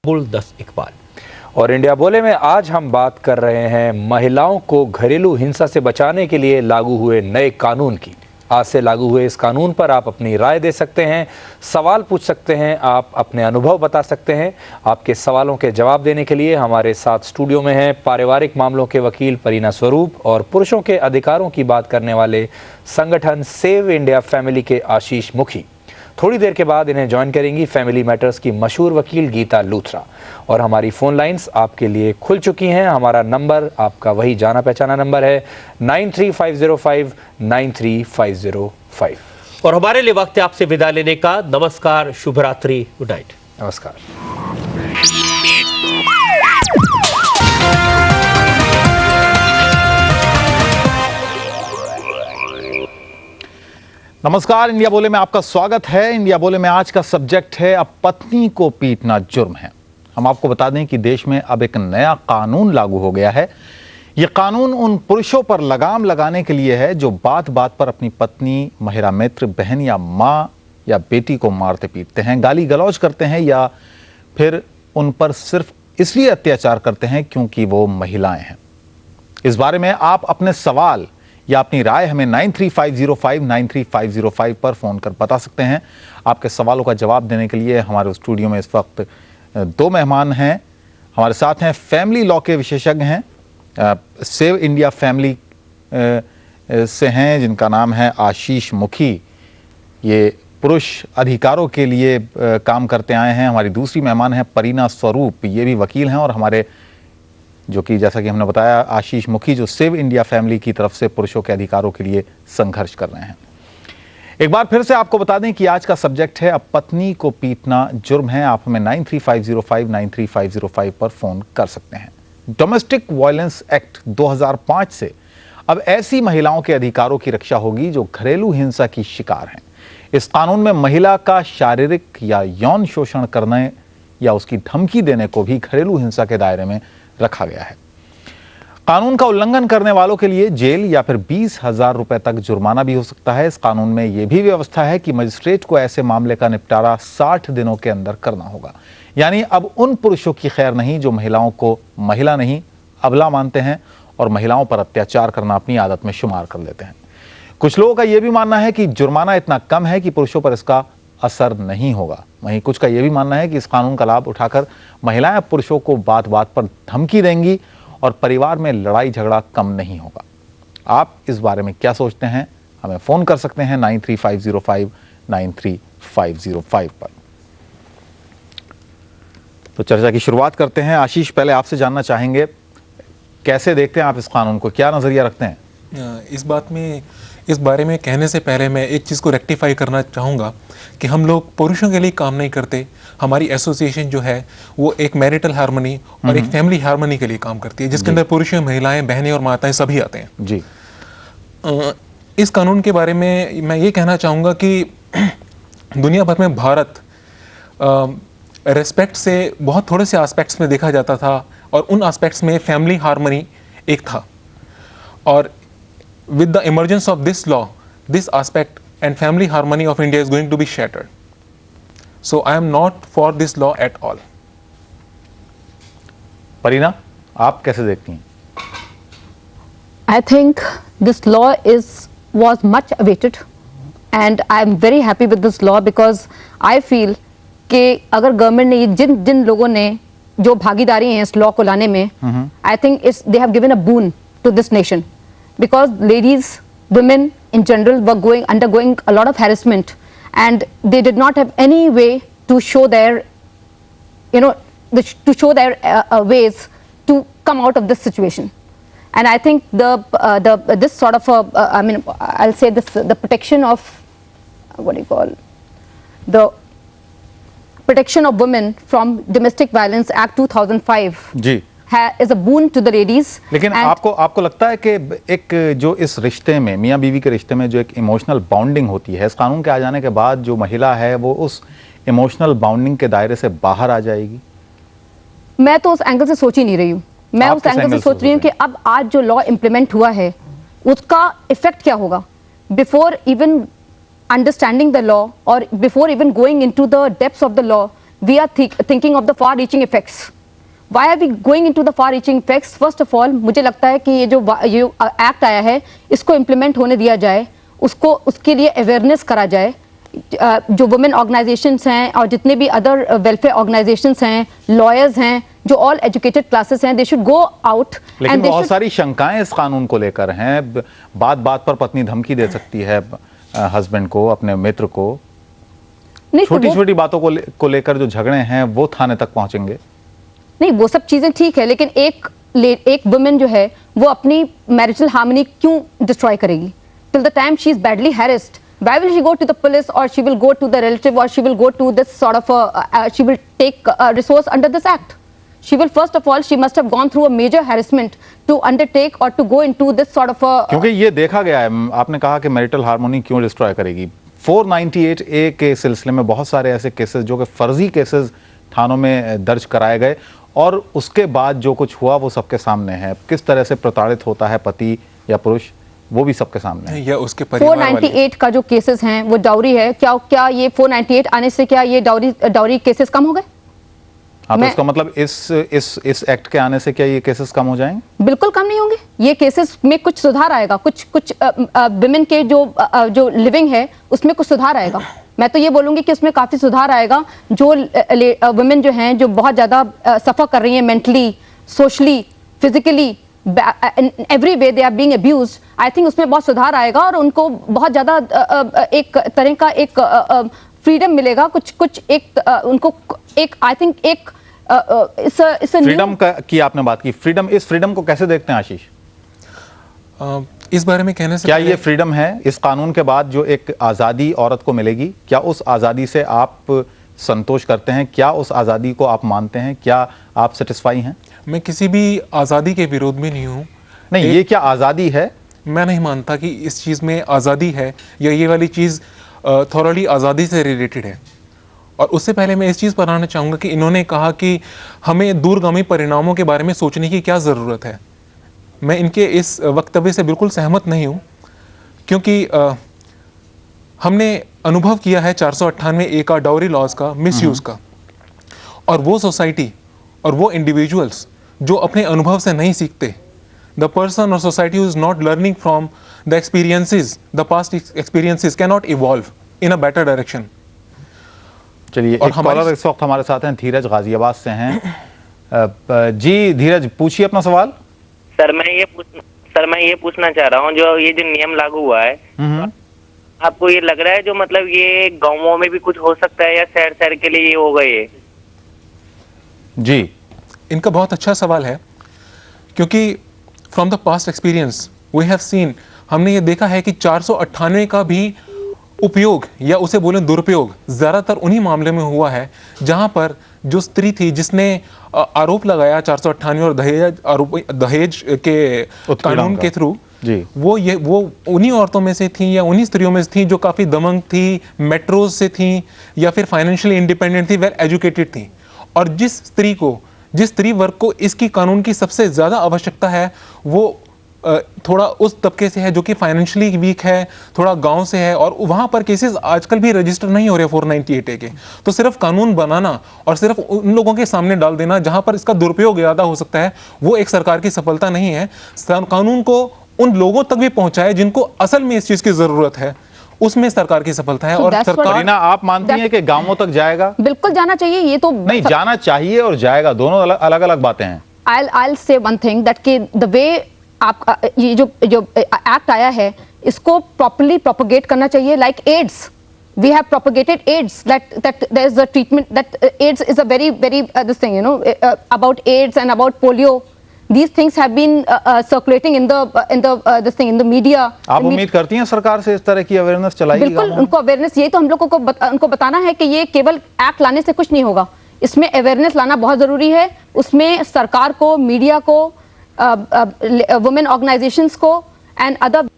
गुलदस्त इकबाल। और इंडिया बोले में आज हम बात कर रहे हैं महिलाओं को घरेलू हिंसा से बचाने के लिए लागू हुए नए कानून की। आज से लागू हुए इस कानून पर आप अपनी राय दे सकते हैं, सवाल पूछ सकते हैं, आप अपने अनुभव बता सकते हैं। आपके सवालों के जवाब देने के लिए हमारे साथ स्टूडियो में हैं पारिवारिक मामलों के वकील परीना स्वरूप और पुरुषों के अधिकारों की बात करने वाले संगठन सेव इंडिया फैमिली के आशीष मुखी। थोड़ी देर के बाद इन्हें ज्वाइन करेंगी फैमिली मैटर्स की मशहूर वकील गीता लूथरा। और हमारी फ़ोन लाइंस आपके लिए खुल चुकी हैं। हमारा नंबर आपका वही जाना पहचाना नंबर है 9350593505। और हमारे लिए वक्त है आपसे विदा लेने का। नमस्कार, शुभ रात्रि, गुड नाइट। नमस्कार। नमस्कार, इंडिया बोले में आपका स्वागत है। इंडिया बोले में आज का सब्जेक्ट है अब पत्नी को पीटना जुर्म है। हम आपको बता दें कि देश में अब एक नया कानून लागू हो गया है। यह कानून उन पुरुषों पर लगाम लगाने के लिए है जो बात बात पर अपनी पत्नी, महिला मित्र, बहन या माँ या बेटी को मारते पीटते हैं, गाली गलौज करते हैं या फिर उन पर सिर्फ इसलिए अत्याचार करते हैं क्योंकि वो महिलाएं हैं। इस बारे में आप अपने सवाल या अपनी राय हमें 9350593505 पर फ़ोन कर बता सकते हैं। आपके सवालों का जवाब देने के लिए हमारे स्टूडियो में इस वक्त दो मेहमान हैं। हमारे साथ हैं फैमिली लॉ के विशेषज्ञ हैं, सेव इंडिया फैमिली से हैं, जिनका नाम है आशीष मुखी। ये पुरुष अधिकारों के लिए काम करते आए हैं। हमारी दूसरी मेहमान है परीना स्वरूप, ये भी वकील हैं और हमारे जो कि जैसा कि हमने बताया आशीष मुखी जो सेव इंडिया फैमिली की तरफ से पुरुषों के अधिकारों के लिए संघर्ष कर रहे हैं। एक बार फिर से आपको बता दें कि आज का सब्जेक्ट है अब पत्नी को पीटना जुर्म है। आप हमें 9350593505 पर फोन कर सकते हैं। डोमेस्टिक वायलेंस एक्ट 2005 से अब ऐसी महिलाओं के अधिकारों की रक्षा होगी जो घरेलू हिंसा की शिकार हैं। इस कानून में महिला का शारीरिक या यौन शोषण करने या उसकी धमकी देने को भी घरेलू हिंसा के दायरे में रखा गया है। कानून का उल्लंघन करने वालों के लिए जेल या फिर 20,000 रुपए तक जुर्माना भी हो सकता है। इस कानून में यह भी व्यवस्था है कि मजिस्ट्रेट को ऐसे मामले का निपटारा 60 दिनों के अंदर करना होगा। यानी अब उन पुरुषों की खैर नहीं जो महिलाओं को महिला नहीं अबला मानते हैं और महिलाओं पर अत्याचार करना अपनी आदत में शुमार कर लेते हैं। कुछ लोगों का यह भी मानना है कि जुर्माना इतना कम है कि पुरुषों पर इसका असर नहीं होगा। वहीं कुछ का यह भी मानना है कि इस कानून का लाभ उठाकर महिलाएं पुरुषों को बात बात पर धमकी देंगी और परिवार में लड़ाई झगड़ा कम नहीं होगा। आप इस बारे में क्या सोचते हैं? हमें फोन कर सकते हैं 9350593505 पर। तो चर्चा की शुरुआत करते हैं। आशीष, पहले आपसे जानना चाहेंगे कैसे देखते हैं आप इस कानून को, क्या नजरिया रखते हैं? इस बारे में कहने से पहले मैं एक चीज़ को रेक्टिफाई करना चाहूँगा कि हम लोग पुरुषों के लिए काम नहीं करते। हमारी एसोसिएशन जो है वो एक मैरिटल हार्मनी और एक फैमिली हार्मनी के लिए काम करती है, जिसके अंदर पुरुष, महिलाएं, बहनें और माताएं सभी आते हैं जी। इस कानून के बारे में मैं ये कहना चाहूँगा कि दुनिया भर में भारत रेस्पेक्ट से बहुत थोड़े से एस्पेक्ट्स में देखा जाता था और उन एस्पेक्ट्स में फैमिली हार्मनी एक था। और with the emergence of this law, this aspect and family harmony of India is going to be shattered. So I am not for this law at all. Pareena, आप कैसे देखती हैं? I think this law was much awaited and I am very happy with this law because I feel कि अगर government ने जिन लोगों ने जो भागीदारी है इस लॉ को लाने में, I think they have given a boon to this nation. Because ladies, women in general were undergoing a lot of harassment and they did not have any way to show their, ways to come out of this situation. And I think this sort of I'll say this, the protection of, the Protection of Women from Domestic Violence Act 2005. Ji. is a boon to the ladies. लेकिन आपको लगता है कि एक जो इस रिश्ते में, मियाँ बीवी के रिश्ते में जो एक इमोशनल बाउंडिंग होती है, इस कानून के आ जाने के बाद जो महिला है वो उस इमोशनल बाउंडिंग के दायरे से बाहर आ जाएगी? मैं तो उस एंगल से सोच ही नहीं रही हूँ। मैं उस एंगल से सोच रही हूँ कि अब आज जो लॉ इम्प्लीमेंट हुआ है उसका इफेक्ट क्या होगा। Before even understanding the law और before even going into the depths of the law, we are thinking of the far-reaching effects. Why are we going into the far-reaching effects? First of all, मुझे लगता है कि ये जो act आया है इसको इम्प्लीमेंट होने दिया जाए, उसके लिए अवेयरनेस करा जाए। जो वुमेन ऑर्गेनाइजेशंस हैं और जितने भी अदर वेलफेयर ऑर्गेनाइजेशंस हैं, लॉयर्स हैं, जो ऑल एजुकेटेड क्लासेस हैं, दे शुड गो आउट। लेकिन बहुत सारी शंकाएं इस कानून को लेकर हैं। बात बात पर पत्नी धमकी दे सकती है हस्बैंड को, अपने मित्र को। छोटी छोटी बातों को लेकर जो झगड़े हैं वो थाने तक पहुंचेंगे। नहीं, वो सब चीजें ठीक है, लेकिन एक वुमेन जो है वो अपनी मैरिटल हार्मनी क्यों डिस्ट्रॉय करेगी? Till the time she is badly harassed, why will she go to the police, or she will go to the relative, or she will go to this sort of she will take a resource under this act? She will, first of all, she must have gone through a major harassment to undertake or to go into this sort of a क्योंकि ये देखा गया है, आपने कहा कि marital harmony क्यों destroy करेगी। 498A के सिलसिले में बहुत सारे ऐसे केसेस जो कि फर्जी केसेस थानों में दर्ज कराए गए, और उसके बाद जो कुछ हुआ वो सबके सामने है। किस तरह से प्रताड़ित होता है पति या पुरुष, वो भी सबके सामने है। या उसके परिवार 498 का जो केसेस हैं वो डाउरी है। क्या ये 498 आने से क्या ये डाउरी केसेस कम हो गए? हाँ, तो इसका मतलब इस एक्ट के आने से क्या ये केसेस कम हो जाएंगे? बिल्कुल कम नहीं होंगे। ये केसेस में कुछ सुधार आएगा, कुछ विमेन के जो लिविंग है उसमें कुछ सुधार आएगा। मैं तो ये बोलूंगी कि उसमें काफी सुधार आएगा। जो वुमेन जो हैं, जो बहुत ज्यादा सफर कर रही हैं mentally, socially, physically, in every way they are being abused, I think उसमें बहुत सुधार आएगा और उनको बहुत ज़्यादा एक तरह का एक फ्रीडम मिलेगा। कुछ एक उनको एक I think एक इस फ्रीडम की आपने बात की, इस फ्रीडम को कैसे देखते हैं आशीष? इस बारे में कहने से क्या ये फ्रीडम है इस कानून के बाद जो एक आज़ादी औरत को मिलेगी? क्या उस आज़ादी से आप संतोष करते हैं? क्या उस आज़ादी को आप मानते हैं? क्या आप सेटिस्फाई हैं? मैं किसी भी आज़ादी के विरोध में नहीं हूँ। नहीं, ये क्या आज़ादी है? मैं नहीं मानता कि इस चीज़ में आज़ादी है या ये वाली चीज़ थोड़ी आज़ादी से रिलेटेड है। और उससे पहले मैं इस चीज़ पर आना चाहूँगा कि इन्होंने कहा कि हमें दूरगामी परिणामों के बारे में सोचने की क्या ज़रूरत है। मैं इनके इस वक्तव्य से बिल्कुल सहमत नहीं हूँ, क्योंकि हमने अनुभव किया है 498A का डाउरी लॉज का मिसयूज़ का, और वो सोसाइटी और वो इंडिविजुअल्स जो अपने अनुभव से नहीं सीखते, द पर्सन और society who is not learning from the experiences, the past experiences can not evolve in a better direction. चलिए, एक कॉलर इस वक्त हमारे साथ हैं, धीरज गाजियाबाद से हैं। जी धीरज, पूछिए अपना सवाल। सर मैं ये पूछना चाह रहा हूँ, जो ये जो नियम लागू हुआ है, तो आपको ये लग रहा है जो मतलब ये गांवों में भी कुछ हो सकता है या शहर के लिए ये हो गए? जी, इनका बहुत अच्छा सवाल है, क्योंकि from the past experience we have seen, हमने ये देखा है कि 498 का भी उपयोग या उसे बोलें दुरुपयोग ज़्यादातर उन्हीं मामले में हुआ है जहां पर जो स्त्री थी जिसने आरोप लगाया 498 और दहेज के कानून के थ्रू, वो उन्हीं औरतों में से थी या उन्हीं स्त्रियों में से थी जो काफ़ी दमंग थी, मेट्रोज से थी या फिर फाइनेंशियली इंडिपेंडेंट थी, वेल एजुकेटेड थी। और जिस स्त्री वर्ग को इसकी कानून की सबसे ज़्यादा आवश्यकता है, वो थोड़ा उस तबके से है जो कि फाइनेंशियली वीक है, थोड़ा गांव से है, और वहाँ पर केसेस आजकल भी रजिस्टर नहीं हो रहे 498A के। तो सिर्फ कानून बनाना और सिर्फ उन लोगों के सामने डाल देना जहाँ पर इसका दुरुपयोग ज़्यादा हो सकता है, वो एक सरकार की सफलता नहीं है। कानून को उन लोगों तक भी पहुँचाए जिनको असल में इस चीज़ की ज़रूरत है, उसमें सरकार की सफलता है। और सरकार, आप मानती हैं कि गांवों तक जाएगा? बिल्कुल जाना चाहिए। ये तो नहीं, जाना चाहिए और जाएगा, दोनों अलग अलग बातें हैं। I'll say one thing that कि the way आप ये जो एक्ट आया है इसको प्रॉपर्ली प्रोपोगेट करना चाहिए। Like AIDS, we have propagated AIDS, that there is a treatment that AIDS is a very this thing, you know, about AIDS and about polio. These things have been circulating in the media. आप उम्मीद करती हैं सरकार से इस तरह की awareness चलाएगी? बिल्कुल, उनको अवेयरनेस, ये तो हम लोगों को उनको बताना है कि ये केवल एक्ट लाने से कुछ नहीं होगा, इसमें अवेयरनेस लाना बहुत जरूरी है। उसमें सरकार को, मीडिया को, वुमेन ऑर्गेनाइजेशंस को एंड अदर